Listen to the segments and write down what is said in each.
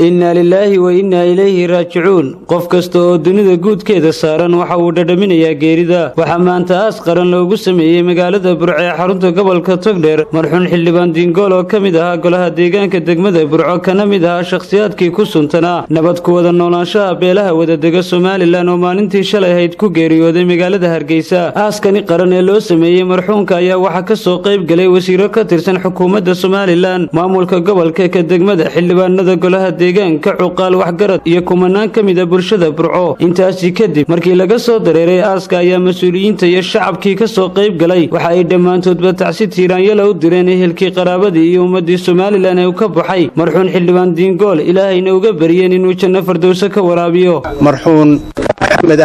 إنا لله وإنا إليه راجعون قف كستو دنيا جود كذا سارن وحاول من يا جيردا وحمان تاس قرن لو قسمي مقالة برع حرنته قبل كتقدر مرحون حلبان دينقول وكمدها قلها ديجان كدقمة برع كنمدها شخصيات كي كسنتنا نبت كودا نوناشا بيلها ودا دقة سومالي لأنه ما ننتي شلي هيد كوجيري ودا مقالة هرجيسا أسكني قرن لو سمي مرحون كايا وحكسو قيب قلي وسيرة كترسن حكومة سومالي لان مامولك قبل كدقمة حلبان نذا قلها ديجان كعقال وحجرت يكمنان كمدا برشة برعو intaasi kadib markii laga soo dareeray aaska ayaa mas'uuliyiinta iyo shacabkii ka soo qayb galay waxa ay dhamaantoodba tacsi tiiraanyada u direen ehelkii qaraabadii iyo ummadii Soomaaliland ee ka baxay marxuun xildhibaan Diingool ilaahayna uga bariyeen inuu janno firdawsa ka waraabiyo marxuun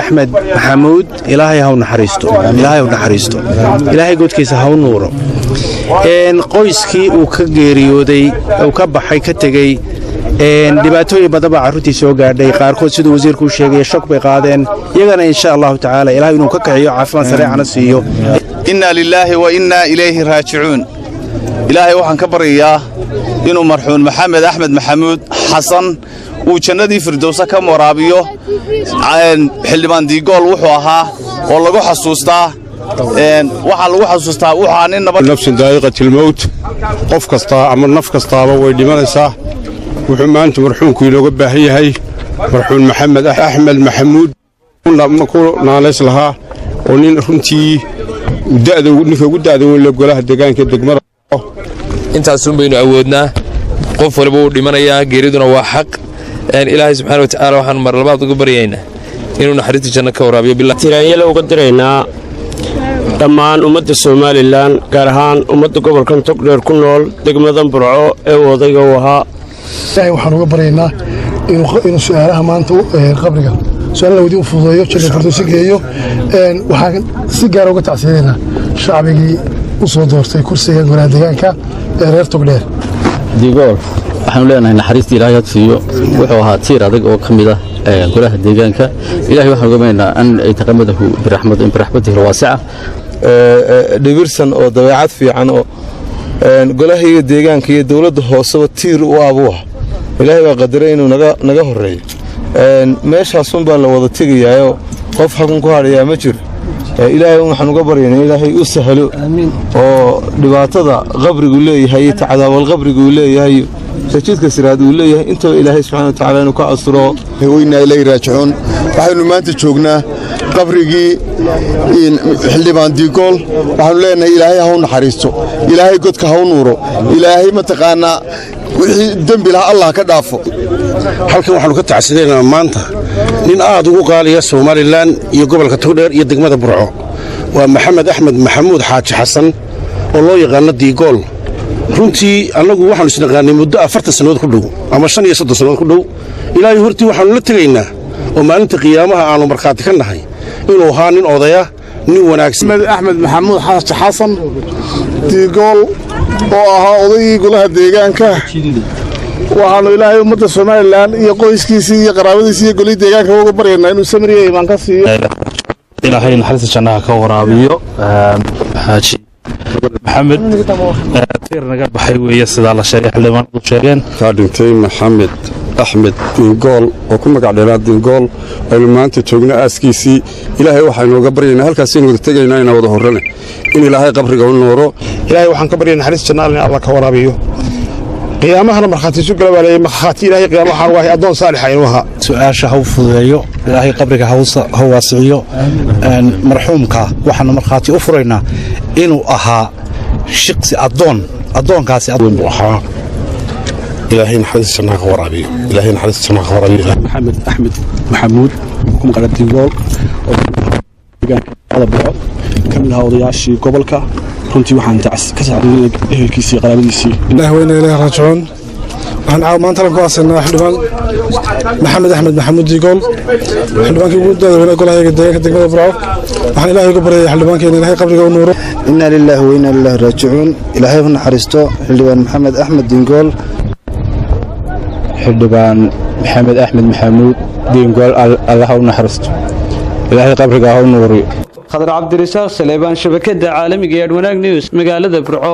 أحمد محمود إلهي هون حريستو إلهي قد كيس هون نورو إن قويسكي وكجيريودي أو كبحي كتجي dhibaatooyin badan baa carruurtii soo gaadhay qaarkood sidoo wasiirku sheegay shaq bay qaadeen iyagana insha Allah ta'ala ilaahay inuu ka kaciyo caafimaad sareecana siiyo inna lillahi wa inna ilayhi raaji'uun ilaahay waxaan ka bariyaa inuu marxuun maxamed axmed maxamuud xasan uu jannadii firdawsa ka waraabiyo xildhibaan Diingool wuxuu ahaa oo lagu xasuustaa waxa lagu xasuustaa waxa nin nafsin daa'iqatil mawt qof kasta ama naf kastaaba way dhimanaysaa wuxuu maanta marxuunku inooga baahan yahay marxuun maxamed axmed maxamuud ku naaleys lahaa oo nin runtii ninka ugu da'da weyn golaha deegaanka degmada intaas baynu awoodnaa qof walba uu dhimanayaa geeriduna waa xaq ilaahay subxaanahu wa ta'aala waxaan mar labaad uga baryaynaa inuu naxariista janno ka waraabiyo billaah tiraanyada uga diraynaa dhammaan ummadda Soomaaliland gaar ahaan ummadda gobolka Togdheer ku nool degmada Burco ee wadayga u ahaa waxaan uga baryaynaa inuu su'aalaha maanta qabriga su'aalaha wadii u fududeeyo janno firdawsi geeyo waxaan si gaar uga tacsiyeynaa shacbigii u soo doortay kursiga golaha deegaanka ee reer Togdheer Diingool waxaan leenahay naxariista Ilaahay siiyo wuxuu ahaa tiir adag oo kamid ah golaha deegaanka Ilaahay waxaan uga baryaynaa an ay taqamadahu birahmatihi waasi'a dhibirsan oo dabeecad fiican oo golaha deegaanka iyo dawladda hoose tiir u abuuha ilaahay baa qadaray inuu naga horeeyo meeshaas baa la wada tagayaa qof xaqan ku hareeyaa ma jiro ilaahay waxaan uga baryaynaa ilaahay u sahlo oo dhibaatada qabrigu leeyahay tacadaawal qabrigu leeyahay sajidka siraad uu leeyahay inta ilaahay subxaanahu wa ta'aala inuu ka asro wayna ilaahay raaji'uun waxaanu maanta joognaa qabrigii xildhibaan Diingool waxaanu leenahay ilaahay ha u naxariisto ilaahay godka ha u nuuro ilaahay ma taqaanaa wixii dambi laha Allah ka dhaafo halkan waxaanu ka tacsiyeynaa maanta nin aad ugu qaaliya Soomaaliland iyo gobolka Togdheer iyo degmada Burco waa maxamed axmed maxamuud xaaji xasan oo loo yaqaan Diingool runtii anagu waxaanu isnaqaanay muddo 40 sanadood ku dhow ama 35 sanadood ku dhow ilaahay hortii waxaanu la tagaynaa oo maalinta qiyaamaha aanu marxaati ka nahay inuu ahaa nin odaya nin wanaagsan axmed maxamuud xaaji xasan Diingool oo ahaa odaygii golaha deegaanka waxaanu ilaahay ummadda Soomaaliland iyo qoyskiisii iyo qaraabadiisii iyo golihii deegaanka uga baryaynaa inuu samriyo iimaan ka siiyo ilaahay naxariista jannaha ka waraabiyo xaaji محمد تير نجار بحيوي يسد على شيء حلمان وشيئين كادنتي محمد أحمد دينغول وكم قاعدين دينغول اللي أنت تجونا أسكيسي إلهي وحنا قبرنا هالكاسين وتجينا هنا وظهرنا إن إلهي قبر قول نورو إلهي وحنا قبرنا حريص جنالنا الله كورابيو قيامها أنا مرخاتي سجل ولا مرخاتي إلهي قيامها حرواهي أدون صالح يروها سؤال شهو فضيو إلهي قبرك هو واسعيو مرحومك وحنا مرخاتي أفرينا إنه أها شخص أدون كاسي أدون بوحة إلهي نحرس سنة غرابي إلهي نحرس سنة غرابي محمد أحمد محمود وكم قال دينغول هذا بعض كم لها وضياشي قبلك runtii waxaan ka saacday ehelkiisii qaraabadiisii ilaahay weyna ilaahay raaji'uun waxaan maanta ku aasanaa xildhibaan maxamed axmed maxamuud Diingool xildhibaankii ugu daaweynaa golaha deegaanka degmada Burco waxaan ilaahay uga baryayaa xildhibaankeena ilaahay qabriga u nuuro inna lillahi wa inna ilayhi raaji'uun ilaahay u naxariisto xildhibaan maxamed axmed Diingool xildhibaan maxamed axmed maxamuud Diingool Allah u naxariisto ilaahay qabriga u nuuro خضر عبد الرزاق سليمان شبكة عالمية وناق نيوز مقالة برعو